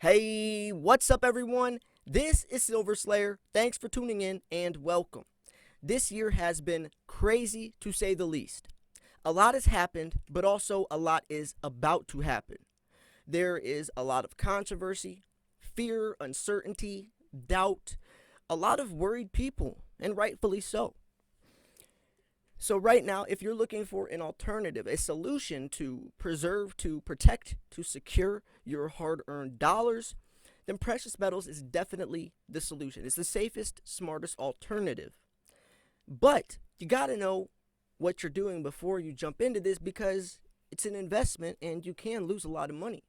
Hey, what's up, everyone? This is Silver Slayer. Thanks for tuning in and welcome. This year has been crazy to say the least. A lot has happened, but also a lot is about to happen. There is a lot of controversy, fear, uncertainty, doubt, a lot of worried people, and rightfully so. So, right now, if you're looking for an alternative, a solution to preserve, to protect, to secure your hard earned dollars, then precious metals is definitely the solution. It's the safest, smartest alternative. But you got to know what you're doing before you jump into this because it's an investment and you can lose a lot of money.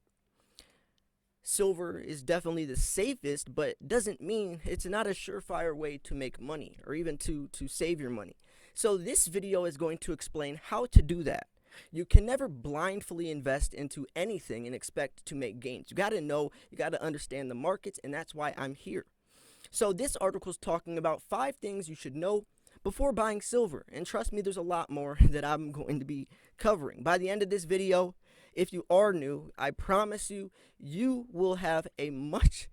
Silver is definitely the safest, but doesn't mean it's not a surefire way to make money or even to save your money. So this video is going to explain how to do that. You can never blindly invest into anything and expect to make gains. You got to know, you got to understand the markets, and that's why I'm here. So this article is talking about 5 things you should know before buying silver. And trust me, there's a lot more that I'm going to be covering. By the end of this video, if you are new, I promise you, you will have a much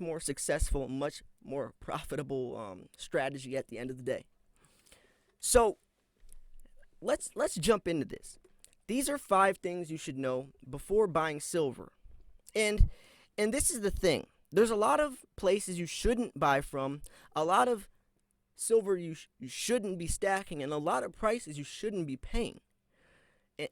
more successful, much more profitable strategy at the end of the day. So let's jump into this. These are 5 things you should know before buying silver. And this is the thing. There's a lot of places you shouldn't buy from, a lot of silver you shouldn't be stacking, and a lot of prices you shouldn't be paying.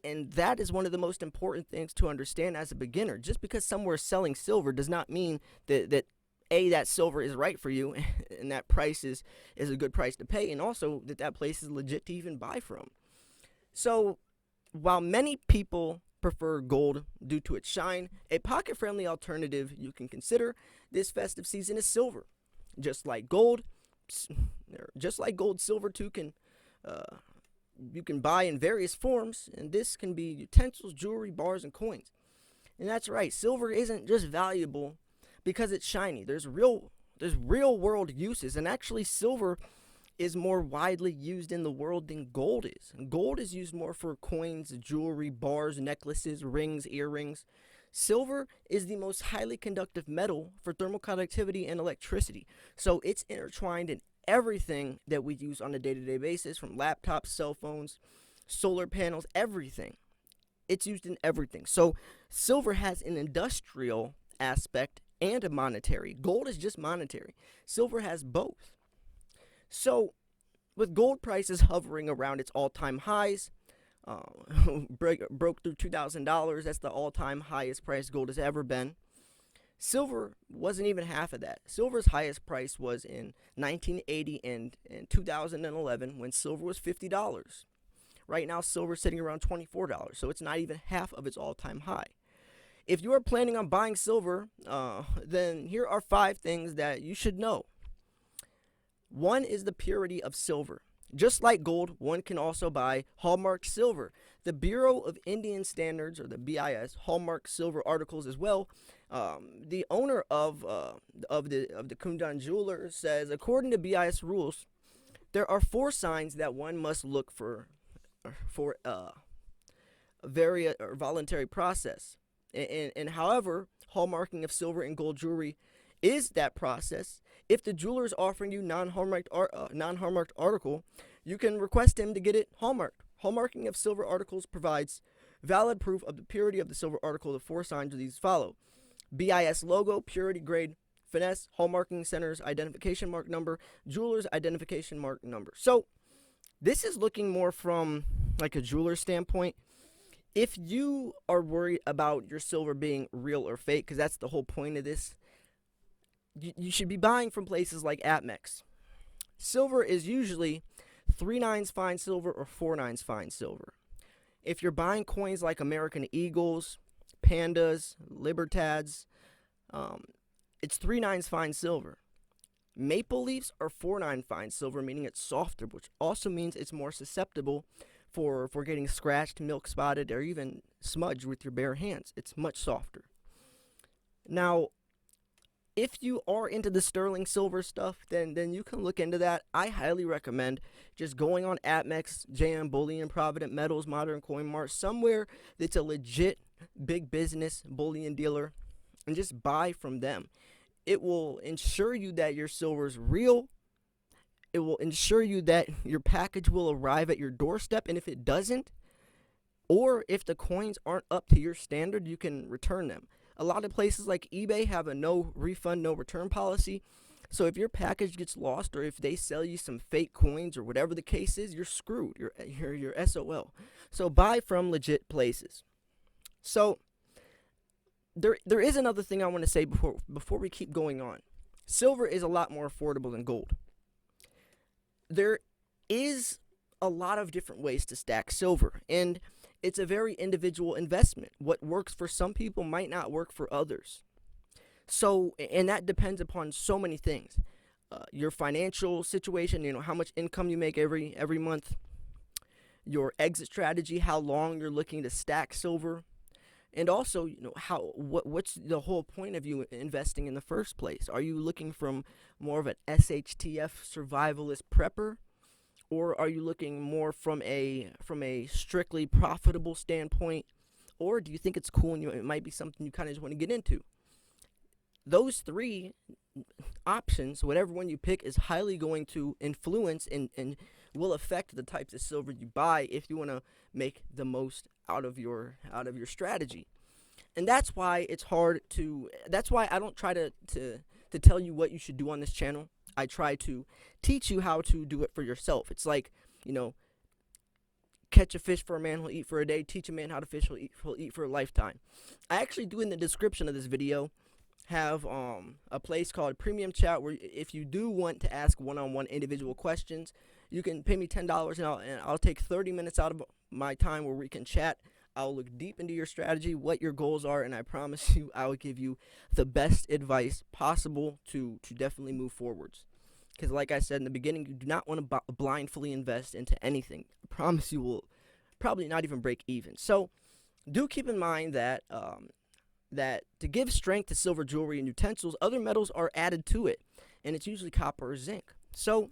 And that is one of the most important things to understand as a beginner. Just because somewhere is selling silver does not mean that that silver is right for you and that price is a good price to pay, and also that place is legit to even buy from. So while many people prefer gold due to its shine, a pocket-friendly alternative you can consider this festive season is silver. Just like gold, silver too can you can buy in various forms, and this can be utensils, jewelry, bars, and coins. And that's right, silver isn't just valuable because it's shiny. There's real world uses, and actually silver is more widely used in the world than gold is. Gold is used more for coins, jewelry, bars, necklaces, rings, earrings. Silver is the most highly conductive metal for thermal conductivity and electricity. So it's intertwined in everything that we use on a day-to-day basis, from laptops, cell phones, solar panels, everything. It's used in everything. So silver has an industrial aspect and a monetary. Gold is just monetary. Silver has both. So with gold prices hovering around its all-time highs, broke through $2,000. That's the all-time highest price gold has ever been. Silver wasn't even half of that. Silver's highest price was in 1980 and 2011 when silver was $50. Right now, silver's sitting around $24, so it's not even half of its all-time high. If you are planning on buying silver, then here are 5 things that you should know. One is the purity of silver. Just like gold, one can also buy hallmarked silver. The Bureau of Indian Standards, or the BIS, hallmarked silver articles as well. The owner of the Kundan jeweler says, according to BIS rules, there are 4 signs that one must look for a voluntary process. And however, hallmarking of silver and gold jewelry is that process. If the jeweler is offering you non-hallmarked article, you can request him to get it hallmarked. Hallmarking of silver articles provides valid proof of the purity of the silver article. The 4 signs are these follow: BIS logo, purity grade, finesse, hallmarking center's identification mark number, jeweler's identification mark number. So this is looking more from like a jeweler standpoint. If you are worried about your silver being real or fake, because that's the whole point of this, you should be buying from places like APMEX. Silver is usually 3/9 fine silver or 4/9 fine silver. If you're buying coins like American Eagles, Pandas, Libertads, it's 3/9 fine silver. Maple Leafs are 4/9 fine silver, meaning it's softer, which also means it's more susceptible for getting scratched, milk spotted, or even smudged with your bare hands. It's much softer. Now, if you are into the sterling silver stuff, then you can look into that. I highly recommend just going on APMEX, JM Bullion, Provident Metals, Modern Coin Mart, somewhere that's a legit big business bullion dealer, and just buy from them. It will ensure you that your silver is real. It will ensure you that your package will arrive at your doorstep, and if it doesn't, or if the coins aren't up to your standard, you can return them. A lot of places like eBay have a no refund, no return policy. So if your package gets lost, or if they sell you some fake coins or whatever the case is, you're screwed. You're SOL. So buy from legit places. So there is another thing I want to say before we keep going on. Silver is a lot more affordable than gold. There is a lot of different ways to stack silver, and it's a very individual investment. What works for some people might not work for others. So, and that depends upon so many things. Your financial situation, how much income you make every month, your exit strategy, how long you're looking to stack silver, and also, what's the whole point of you investing in the first place? Are you looking from more of an SHTF survivalist prepper, or are you looking more from a strictly profitable standpoint, or do you think it's cool and it might be something you kind of just want to get into? Those three options, whatever one you pick, is highly going to influence and will affect the types of silver you buy if you want to make the most out of your strategy. And that's why it's hard to. That's why I don't try to tell you what you should do on this channel. I try to teach you how to do it for yourself. It's like, catch a fish for a man, he'll eat for a day. Teach a man how to fish, he'll eat for a lifetime. I actually do, in the description of this video, have a place called Premium Chat, where if you do want to ask one-on-one individual questions, you can pay me $10 and I'll take 30 minutes out of my time where we can chat. I'll look deep into your strategy, what your goals are, and I promise you I will give you the best advice possible to definitely move forwards. Because like I said in the beginning, you do not want to blindly invest into anything. I promise you will probably not even break even. So do keep in mind that that to give strength to silver jewelry and utensils, other metals are added to it, and it's usually copper or zinc. So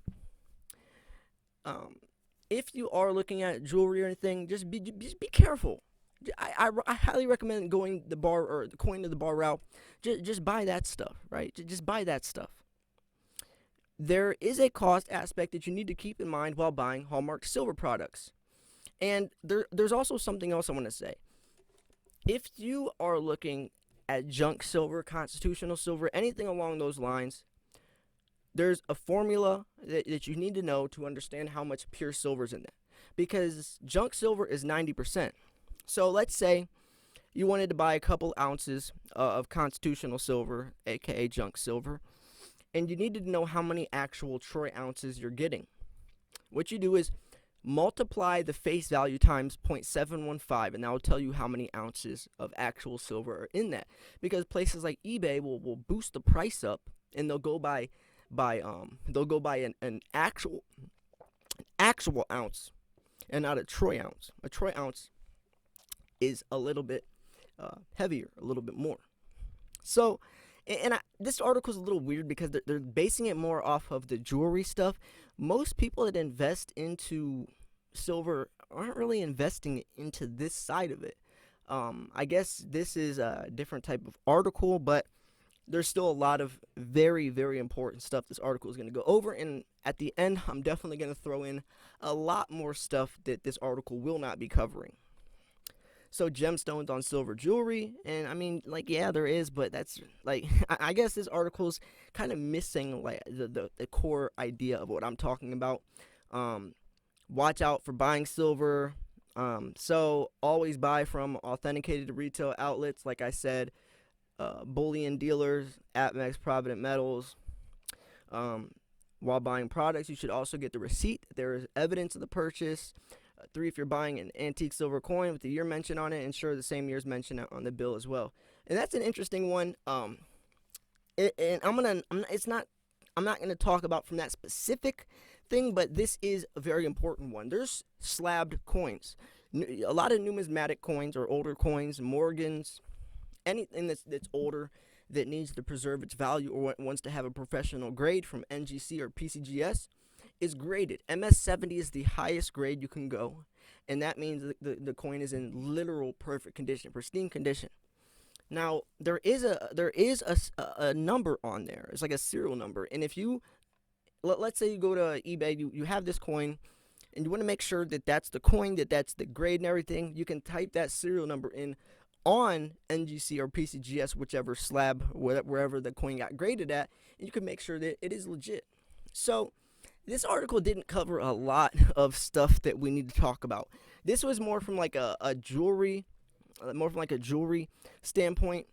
if you are looking at jewelry or anything, just be careful. I highly recommend going the bar or the coin to the bar route. Just buy that stuff, right? Just buy that stuff. There is a cost aspect that you need to keep in mind while buying Hallmark silver products. And there's also something else I want to say. If you are looking at junk silver, constitutional silver, anything along those lines, there's a formula that you need to know to understand how much pure silver is in there. Because junk silver is 90%. So let's say you wanted to buy a couple ounces of constitutional silver, aka junk silver, and you needed to know how many actual troy ounces you're getting. What you do is multiply the face value times 0.715, and that will tell you how many ounces of actual silver are in that. Because places like eBay will boost the price up, and they'll go by an actual ounce and not a troy ounce. A troy ounce is a little bit heavier, a little bit more. So, this article is a little weird because they're basing it more off of the jewelry stuff. Most people that invest into silver aren't really investing into this side of it. I guess this is a different type of article, but there's still a lot of very, very important stuff this article is going to go over. And at the end, I'm definitely going to throw in a lot more stuff that this article will not be covering. So gemstones on silver jewelry, and I mean, yeah, there is, but that's I guess this article's kind of missing the core idea of what I'm talking about. Watch out for buying silver. So always buy from authenticated retail outlets, like I said, bullion dealers, APMEX, Provident Metals. While buying products, you should also get the receipt. There is evidence of the purchase. 3, if you're buying an antique silver coin with the year mentioned on it, ensure the same year's mentioned on the bill as well. And that's an interesting one. And I'm not gonna talk about from that specific thing, but this is a very important one. There's slabbed coins. A lot of numismatic coins or older coins, Morgans, anything that's older that needs to preserve its value or wants to have a professional grade from NGC or PCGS is graded. MS70 is the highest grade you can go, and that means the coin is in literal perfect condition, pristine condition. Now there is a number on there. It's like a serial number, and if you let's say you go to eBay, you have this coin, and you want to make sure that that's the coin, that that's the grade and everything. You can type that serial number in on NGC or PCGS, whichever slab, wherever the coin got graded at, and you can make sure that it is legit. So this article didn't cover a lot of stuff that we need to talk about. This was more from like a jewelry, more from like a jewelry standpoint,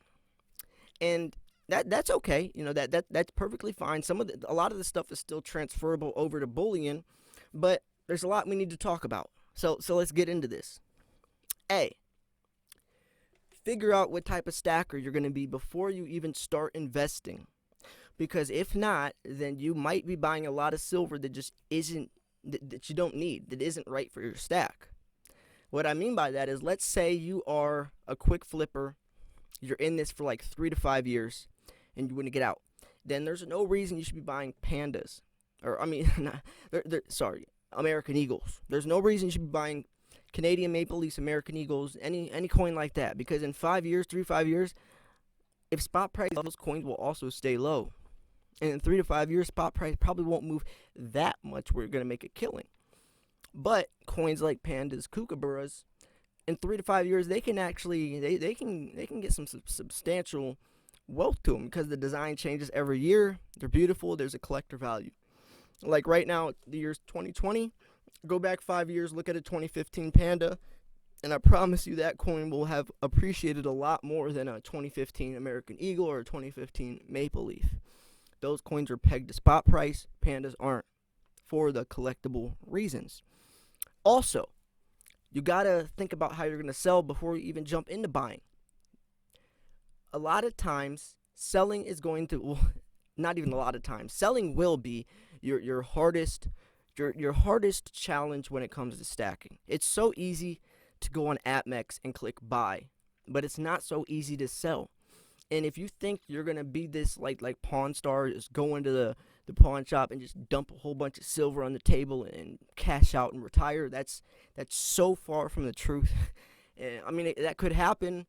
and that's okay. You know that's perfectly fine. A lot of the stuff is still transferable over to bullion, but there's a lot we need to talk about. So let's get into this. A, figure out what type of stacker you're going to be before you even start investing. Because if not, then you might be buying a lot of silver that just isn't, that you don't need, that isn't right for your stack. What I mean by that is, let's say you are a quick flipper, you're in this for like 3 to 5 years, and you want to get out. Then there's no reason you should be buying pandas. Or, I mean, sorry, American Eagles. There's no reason you should be buying Canadian Maple Leafs, American Eagles, any coin like that. Because in 5 years, 3 to 5 years, if spot price, those coins will also stay low. And in 3 to 5 years, spot price probably won't move that much where you're going to make a killing. But coins like pandas, kookaburras, in 3 to 5 years, they can actually, they can get some substantial wealth to them because the design changes every year. They're beautiful. There's a collector value. Like right now, the year's 2020. Go back 5 years, look at a 2015 Panda, and I promise you that coin will have appreciated a lot more than a 2015 American Eagle or a 2015 Maple Leaf. Those coins are pegged to spot price. Pandas aren't, for the collectible reasons. Also, you gotta think about how you're gonna sell before you even jump into buying. A lot of times, selling is going to, well, not even a lot of times, selling will be your hardest challenge when it comes to stacking. It's so easy to go on AppMex and click buy, but it's not so easy to sell. And if you think you're gonna be this like Pawn Star, just go into the pawn shop and just dump a whole bunch of silver on the table and cash out and retire, that's so far from the truth. I mean, that could happen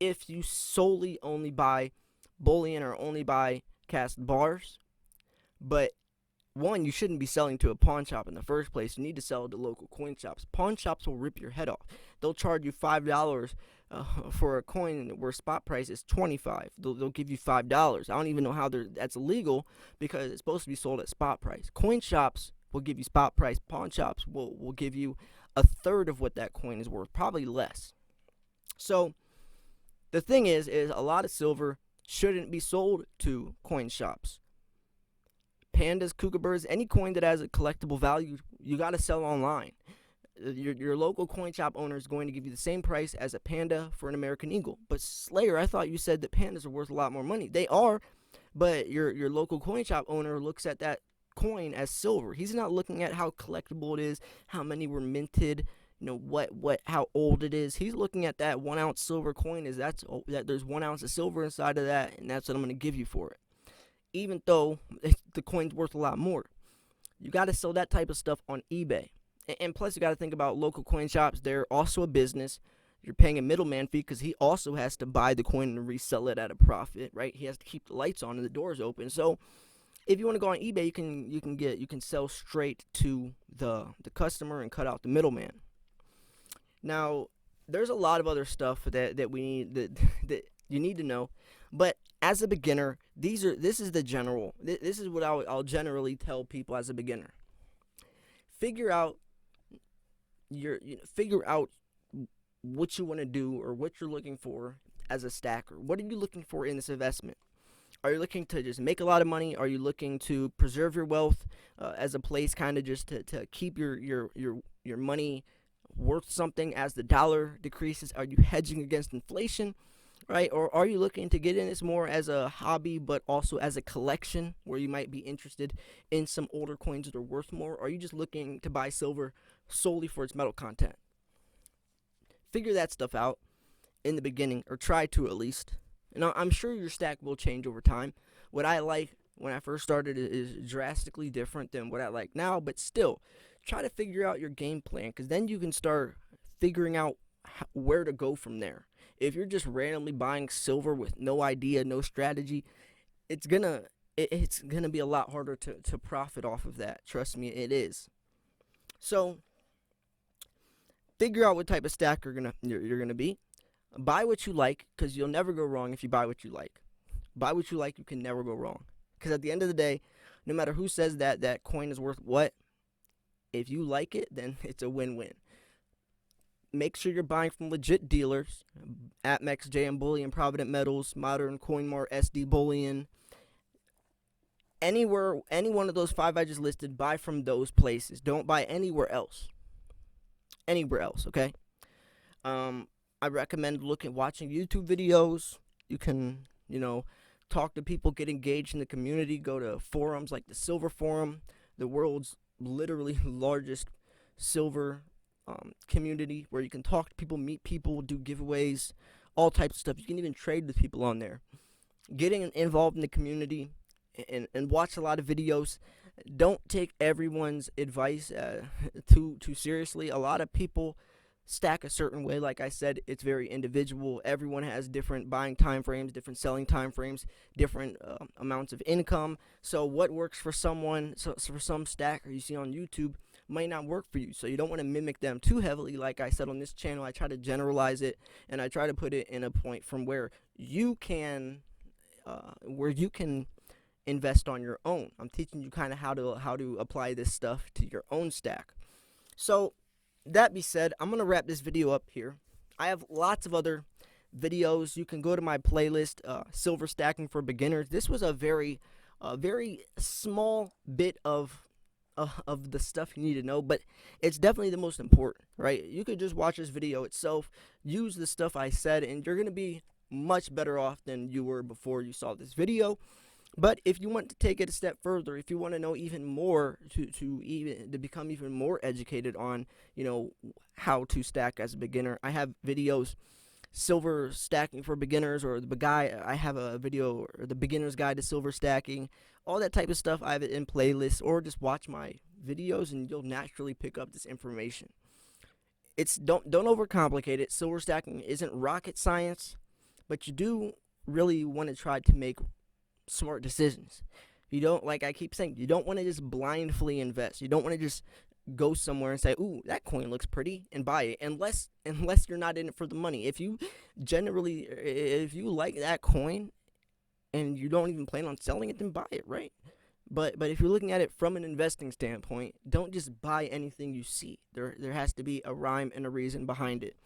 if you solely only buy bullion or only buy cast bars. But one, you shouldn't be selling to a pawn shop in the first place. You need to sell to local coin shops. Pawn shops will rip your head off. They'll charge you $5 for a coin where spot price is $25. They'll give you $5. I don't even know how that's illegal because it's supposed to be sold at spot price. Coin shops will give you spot price. Pawn shops will give you a third of what that coin is worth, probably less. So the thing is a lot of silver shouldn't be sold to coin shops. Pandas, kookaburras, any coin that has a collectible value, you got to sell online. Your local coin shop owner is going to give you the same price as a panda for an American Eagle. But Slayer, I thought you said that pandas are worth a lot more money. They are, but your local coin shop owner looks at that coin as silver. He's not looking at how collectible it is, how many were minted, how old it is. He's looking at that 1 ounce silver coin as that there's 1 ounce of silver inside of that, and that's what I'm going to give you for it. Even though the coin's worth a lot more. You got to sell that type of stuff on eBay. And plus, you got to think about local coin shops. They're also a business. You're paying a middleman fee because he also has to buy the coin and resell it at a profit, right? He has to keep the lights on and the doors open. So if you want to go on eBay, you can sell straight to the customer and cut out the middleman. Now, there's a lot of other stuff that we need that you need to know, but as a beginner, this is what I'll generally tell people as a beginner. Figure out what you want to do or what you're looking for as a stacker. What are you looking for in this investment? Are you looking to just make a lot of money? Are you looking to preserve your wealth as a place kind of just to keep your money worth something as the dollar decreases? Are you hedging against inflation? Right? Or are you looking to get in this more as a hobby, but also as a collection where you might be interested in some older coins that are worth more? Or are you just looking to buy silver solely for its metal content? Figure that stuff out in the beginning, or try to at least. And I'm sure your stack will change over time. What I like when I first started is drastically different than what I like now, but still, try to figure out your game plan, because then you can start figuring out where to go from there. If you're just randomly buying silver with no idea, no strategy, it's gonna be a lot harder to profit off of that. Trust me, it is. So figure out what type of stack you're gonna be. Buy what you like, because you'll never go wrong if you buy what you like. Buy what you like, you can never go wrong. Because at the end of the day, no matter who says that coin is worth what, if you like it, then it's a win-win. Make sure you're buying from legit dealers: APMEX, JM Bullion, Provident Metals, Modern, CoinMart, SD Bullion. Anywhere, any one of those 5 I just listed, buy from those places. Don't buy anywhere else. Anywhere else, okay? I recommend watching YouTube videos. You can, talk to people, get engaged in the community, go to forums like the Silver Forum, the world's literally largest silver community, where you can talk to people, meet people, do giveaways, all types of stuff. You can even trade with people on there. Getting involved in the community and watch a lot of videos. Don't take everyone's advice too seriously. A lot of people stack a certain way. Like I said, it's very individual. Everyone has different buying time frames, different selling time frames, different amounts of income. So what works for someone, so for some stacker you see on YouTube, might not work for you. So you don't want to mimic them too heavily. Like I said on this channel, I try to generalize it, and I try to put it in a point from where you can invest on your own. I'm teaching you kind of how to apply this stuff to your own stack. So that being said, I'm going to wrap this video up here. I have lots of other videos. You can go to my playlist, Silver Stacking for Beginners. This was a very small bit of the stuff you need to know, but it's definitely the most important, right? You could just watch this video itself, use the stuff I said, and you're going to be much better off than you were before you saw this video. But if you want to take it a step further, if you want to know even more, to become even more educated on, how to stack as a beginner, I have videos, Silver Stacking for Beginners, or I have a video, or the Beginner's Guide to Silver Stacking, all that type of stuff. I have it in playlists, or just watch my videos and you'll naturally pick up this information. Don't overcomplicate it. Silver stacking isn't rocket science, but you do really want to try to make smart decisions. You don't, like I keep saying, you don't want to just blindly invest. You don't want to just go somewhere and say, ooh, that coin looks pretty, and buy it, unless you're not in it for the money. If you like that coin and you don't even plan on selling it, then buy it, right? But if you're looking at it from an investing standpoint, don't just buy anything you see. There has to be a rhyme and a reason behind it.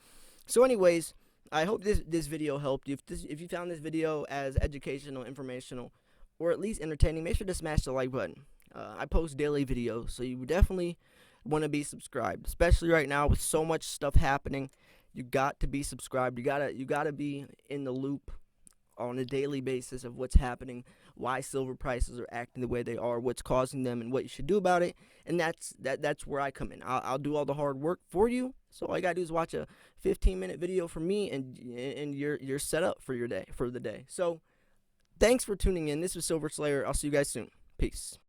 So anyways, I hope this video helped you. If you found this video as educational, informational, or at least entertaining, make sure to smash the like button. I post daily videos, so you definitely want to be subscribed, especially right now with so much stuff happening. You got to be subscribed. You gotta be in the loop on a daily basis of what's happening, why silver prices are acting the way they are, what's causing them, and what you should do about it. And that's where I come in. I'll do all the hard work for you. So all you gotta do is watch a 15-minute video from me, and you're set up for the day. So thanks for tuning in. This was Silver Slayer. I'll see you guys soon. Peace.